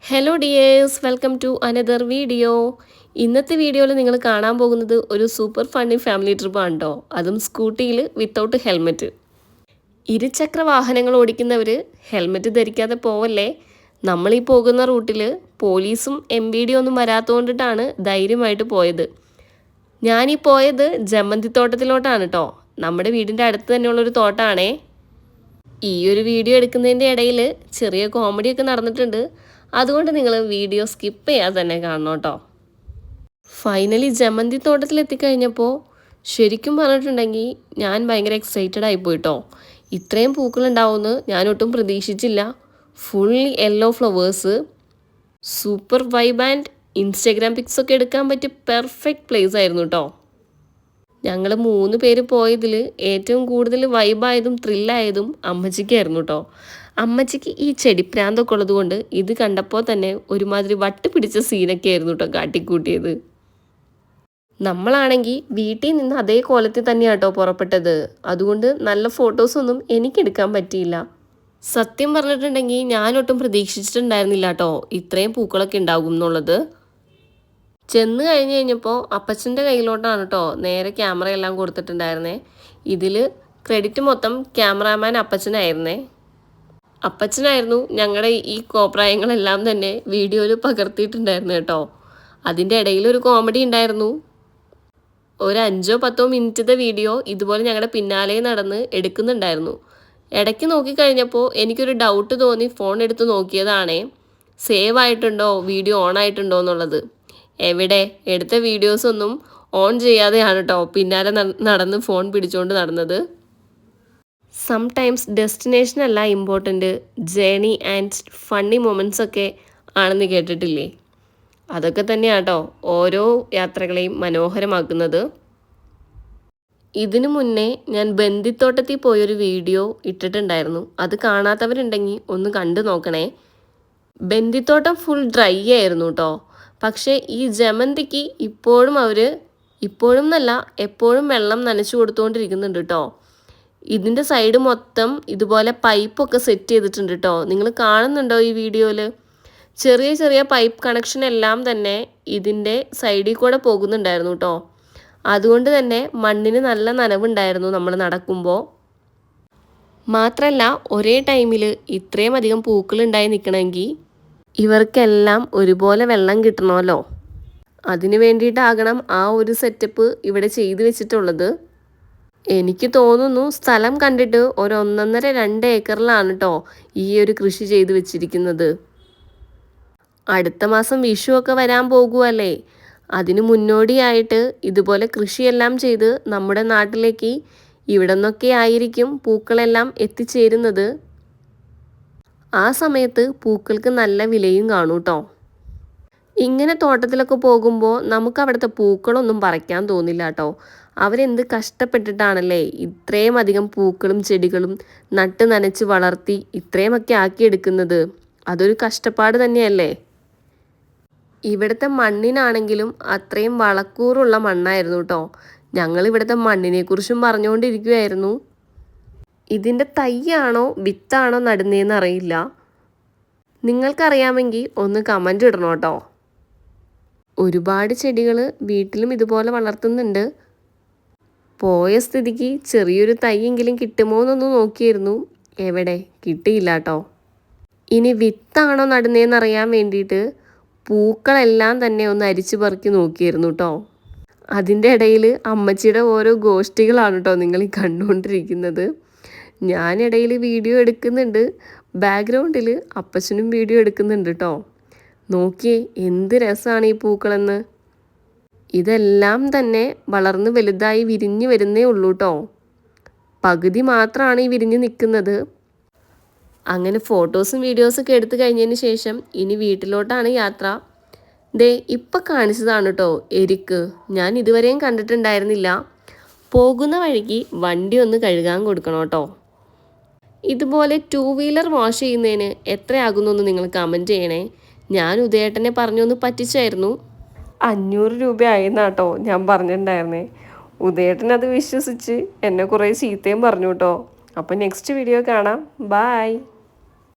Hello dears, welcome to another video. ഇന്നത്തെ വീഡിയോയിൽ നിങ്ങൾ കാണാൻ പോകുന്നത് ഒരു സൂപ്പർ ഫണ്ണി ഫാമിലി ട്രിപ്പാണ് കേട്ടോ. അതും സ്കൂട്ടിയിൽ വിത്തൗട്ട് ഹെൽമെറ്റ്. ഇരുചക്ര വാഹനങ്ങൾ ഓടിക്കുന്നവർ ഹെൽമെറ്റ് ധരിക്കാതെ പോവല്ലേ. നമ്മളീ പോകുന്ന റൂട്ടിൽ പോലീസും MVD ഒന്നും വരാത്തതുകൊണ്ടിട്ടാണ് ധൈര്യമായിട്ട് പോയത്. ഞാനീ പോയത് ജമന്തിത്തോട്ടത്തിലോട്ടാണ് കേട്ടോ. നമ്മുടെ വീടിൻ്റെ അടുത്ത് തന്നെയുള്ളൊരു തോട്ടമാണേ. ഈ ഒരു വീഡിയോ എടുക്കുന്നതിൻ്റെ ഇടയിൽ ചെറിയ കോമഡിയൊക്കെ നടന്നിട്ടുണ്ട്. അതുകൊണ്ട് നിങ്ങൾ വീഡിയോ സ്കിപ്പ് ചെയ്യാതെ തന്നെ കാണണം കേട്ടോ. ഫൈനലി ജമന്തി തോട്ടത്തിലെത്തിക്കഴിഞ്ഞപ്പോൾ ശരിക്കും പറഞ്ഞിട്ടുണ്ടെങ്കിൽ ഞാൻ ഭയങ്കര എക്സൈറ്റഡ് ആയിപ്പോയിട്ടോ. ഇത്രയും പൂക്കളുണ്ടാവുമെന്ന് ഞാനൊട്ടും പ്രതീക്ഷിച്ചില്ല. Fully yellow flowers, super vibe and Instagram പിക്സൊക്കെ എടുക്കാൻ പറ്റിയ പെർഫെക്റ്റ് പ്ലേസ് ആയിരുന്നു കേട്ടോ. ഞങ്ങൾ 3 പേര് പോയതിൽ ഏറ്റവും കൂടുതൽ വൈബായതും ത്രില്ലായതും അമ്മച്ചിക്കായിരുന്നു കേട്ടോ. അമ്മച്ചിക്ക് ഈ ചെടിപ്രാന്തൊക്കെ ഉള്ളത് കൊണ്ട് ഇത് കണ്ടപ്പോൾ തന്നെ ഒരുമാതിരി വട്ട് പിടിച്ച സീനൊക്കെ ആയിരുന്നു കേട്ടോ കാട്ടിക്കൂട്ടിയത്. നമ്മളാണെങ്കിൽ വീട്ടിൽ നിന്ന് അതേ കോലത്തിൽ തന്നെയാണ് കേട്ടോ പുറപ്പെട്ടത്. അതുകൊണ്ട് നല്ല ഫോട്ടോസൊന്നും എനിക്കെടുക്കാൻ പറ്റിയില്ല. സത്യം പറഞ്ഞിട്ടുണ്ടെങ്കിൽ ഞാനൊട്ടും പ്രതീക്ഷിച്ചിട്ടുണ്ടായിരുന്നില്ല കേട്ടോ ഇത്രയും പൂക്കളൊക്കെ ഉണ്ടാകും എന്നുള്ളത്. ചെന്ന് കഴിഞ്ഞപ്പോൾ അപ്പച്ചൻ്റെ കയ്യിലോട്ടാണ് കേട്ടോ നേരെ ക്യാമറയെല്ലാം കൊടുത്തിട്ടുണ്ടായിരുന്നേ. ഇതിൽ ക്രെഡിറ്റ് മൊത്തം ക്യാമറാമാൻ അപ്പച്ചനായിരുന്നേ. അപ്പച്ചനായിരുന്നു ഞങ്ങളുടെ ഈ കോപ്രായങ്ങളെല്ലാം തന്നെ വീഡിയോയിൽ പകർത്തിയിട്ടുണ്ടായിരുന്നു കേട്ടോ. അതിൻ്റെ ഇടയിൽ ഒരു കോമഡി ഉണ്ടായിരുന്നു. ഒരു 5-10 മിനിറ്റത്തെ വീഡിയോ ഇതുപോലെ ഞങ്ങളുടെ പിന്നാലെ നടന്ന് എടുക്കുന്നുണ്ടായിരുന്നു. ഇടയ്ക്ക് നോക്കിക്കഴിഞ്ഞപ്പോൾ എനിക്കൊരു ഡൗട്ട് തോന്നി ഫോൺ എടുത്ത് നോക്കിയതാണേ, സേവ് ആയിട്ടുണ്ടോ വീഡിയോ ഓൺ ആയിട്ടുണ്ടോ എന്നുള്ളത്. എവിടെ എടുത്ത വീഡിയോസൊന്നും ഓൺ ചെയ്യാതെയാണ് കേട്ടോ പിന്നാലെ നടന്ന് ഫോൺ പിടിച്ചുകൊണ്ട് നടന്നത്. സംടൈംസ് ഡെസ്റ്റിനേഷൻ അല്ല important, journey and funny moments ഒക്കെ ആണെന്ന് കേട്ടിട്ടില്ലേ. അതൊക്കെ തന്നെയാണ് കേട്ടോ ഓരോ യാത്രകളെയും മനോഹരമാക്കുന്നത്. ഇതിനു മുന്നേ ഞാൻ ബന്ദിത്തോട്ടത്തിൽ പോയൊരു വീഡിയോ ഇട്ടിട്ടുണ്ടായിരുന്നു. അത് കാണാത്തവരുണ്ടെങ്കിൽ ഒന്ന് കണ്ടു നോക്കണേ. ബന്ദിത്തോട്ടം ഫുൾ ഡ്രൈ ആയിരുന്നു കേട്ടോ. പക്ഷേ ഈ ജമന്തിക്ക് ഇപ്പോഴും എന്നല്ല എപ്പോഴും വെള്ളം നനച്ചു കൊടുത്തുകൊണ്ടിരിക്കുന്നുണ്ട് കേട്ടോ. ഇതിൻ്റെ സൈഡ് മൊത്തം ഇതുപോലെ പൈപ്പൊക്കെ സെറ്റ് ചെയ്തിട്ടുണ്ട് കേട്ടോ. നിങ്ങൾ കാണുന്നുണ്ടോ ഈ വീഡിയോയിൽ? ചെറിയ ചെറിയ പൈപ്പ് കണക്ഷൻ എല്ലാം തന്നെ ഇതിൻ്റെ സൈഡിൽ കൂടെ പോകുന്നുണ്ടായിരുന്നു കേട്ടോ. അതുകൊണ്ട് തന്നെ മണ്ണിന് നല്ല നനവുണ്ടായിരുന്നു നമ്മൾ നടക്കുമ്പോൾ. മാത്രമല്ല ഒരേ ടൈമിൽ ഇത്രയും അധികം പൂക്കളുണ്ടായി നിൽക്കണമെങ്കിൽ ഇവർക്കെല്ലാം ഒരുപോലെ വെള്ളം കിട്ടണമല്ലോ. അതിന് വേണ്ടിയിട്ടാകണം ആ ഒരു സെറ്റപ്പ് ഇവിടെ ചെയ്തു വെച്ചിട്ടുള്ളത്. എനിക്ക് തോന്നുന്നു സ്ഥലം കണ്ടിട്ട് 1.5-2 ഏക്കറിലാണ് കേട്ടോ ഈ ഒരു കൃഷി ചെയ്തു വെച്ചിരിക്കുന്നത്. അടുത്ത മാസം വിഷുവൊക്കെ വരാൻ പോകുമല്ലേ. അതിന് മുന്നോടിയായിട്ട് ഇതുപോലെ കൃഷിയെല്ലാം ചെയ്ത് നമ്മുടെ നാട്ടിലേക്ക് ഇവിടെ നിന്നൊക്കെ ആയിരിക്കും പൂക്കളെല്ലാം എത്തിച്ചേരുന്നത്. ആ സമയത്ത് പൂക്കൾക്ക് നല്ല വിലയും കാണും കേട്ടോ. ഇങ്ങനെ തോട്ടത്തിലൊക്കെ പോകുമ്പോൾ നമുക്ക് അവിടുത്തെ പൂക്കളൊന്നും പറിക്കാൻ തോന്നില്ല കേട്ടോ. അവരെന്ത് കഷ്ടപ്പെട്ടിട്ടാണല്ലേ ഇത്രയും അധികം പൂക്കളും ചെടികളും നട്ട് നനച്ച് വളർത്തി ഇത്രയുമൊക്കെ ആക്കിയെടുക്കുന്നത്. അതൊരു കഷ്ടപ്പാട് തന്നെയല്ലേ. ഇവിടുത്തെ മണ്ണിനാണെങ്കിലും അത്രയും വളക്കൂറുള്ള മണ്ണായിരുന്നു കേട്ടോ. ഞങ്ങൾ ഇവിടുത്തെ മണ്ണിനെക്കുറിച്ചും പറഞ്ഞുകൊണ്ടിരിക്കുകയായിരുന്നു. ഇതിൻ്റെ തൈയാണോ വിത്താണോ നടുന്നതെന്ന് അറിയില്ല. നിങ്ങൾക്കറിയാമെങ്കിൽ ഒന്ന് കമൻ്റ് ഇടണം കേട്ടോ. ഒരുപാട് ചെടികൾ വീട്ടിലും ഇതുപോലെ വളർത്തുന്നുണ്ട്. പോയ സ്ഥിതിക്ക് ചെറിയൊരു തൈയെങ്കിലും കിട്ടുമോ എന്നൊന്ന് നോക്കിയിരുന്നു. എവിടെ കിട്ടിയില്ല കേട്ടോ. ഇനി വിത്താണോ നടുന്നതെന്ന് അറിയാൻ വേണ്ടിയിട്ട് പൂക്കളെല്ലാം തന്നെ ഒന്ന് അരിച്ചു പെറുക്കി നോക്കിയിരുന്നു കേട്ടോ. അതിൻ്റെ ഇടയിൽ അമ്മച്ചിയുടെ ഓരോ ഗോഷ്ഠികളാണ് കേട്ടോ നിങ്ങൾ ഈ കണ്ടുകൊണ്ടിരിക്കുന്നത്. ഞാനിടയിൽ വീഡിയോ എടുക്കുന്നുണ്ട്, ബാക്ക്ഗ്രൗണ്ടിൽ അപ്പച്ചനും വീഡിയോ എടുക്കുന്നുണ്ട് കേട്ടോ. നോക്കിയേ എന്ത് രസമാണ് ഈ പൂക്കളെന്ന്. ഇതെല്ലാം തന്നെ വളർന്ന് വലുതായി വിരിഞ്ഞ് വരുന്നേ ഉള്ളൂ കേട്ടോ. പകുതി മാത്രമാണ് ഈ വിരിഞ്ഞ് നിൽക്കുന്നത്. അങ്ങനെ ഫോട്ടോസും വീഡിയോസൊക്കെ എടുത്തു കഴിഞ്ഞതിന് ശേഷം ഇനി വീട്ടിലോട്ടാണ് യാത്ര. ദേ ഇപ്പം കാണിച്ചതാണ് കേട്ടോ എരിക്ക്. ഞാൻ ഇതുവരെയും കണ്ടിട്ടുണ്ടായിരുന്നില്ല. പോകുന്ന വഴിക്ക് വണ്ടി ഒന്ന് കഴുകാൻ കൊടുക്കണം കേട്ടോ. ഇതുപോലെ 2 വീലർ വാഷ് ചെയ്യുന്നതിന് എത്രയാകുന്നു നിങ്ങൾ കമൻറ്റ് ചെയ്യണേ. ഞാൻ ഉദയേട്ടനെ പറഞ്ഞൊന്ന് പറ്റിച്ചായിരുന്നു. 500 രൂപയായിരുന്നാട്ടോ ഞാൻ പറഞ്ഞിട്ടുണ്ടായിരുന്നേ. ഉദയേട്ടൻ അത് വിശ്വസിച്ച് എന്നെ കുറേ ചീത്തയും പറഞ്ഞു കേട്ടോ. അപ്പോൾ നെക്സ്റ്റ് വീഡിയോ കാണാം. ബായ്.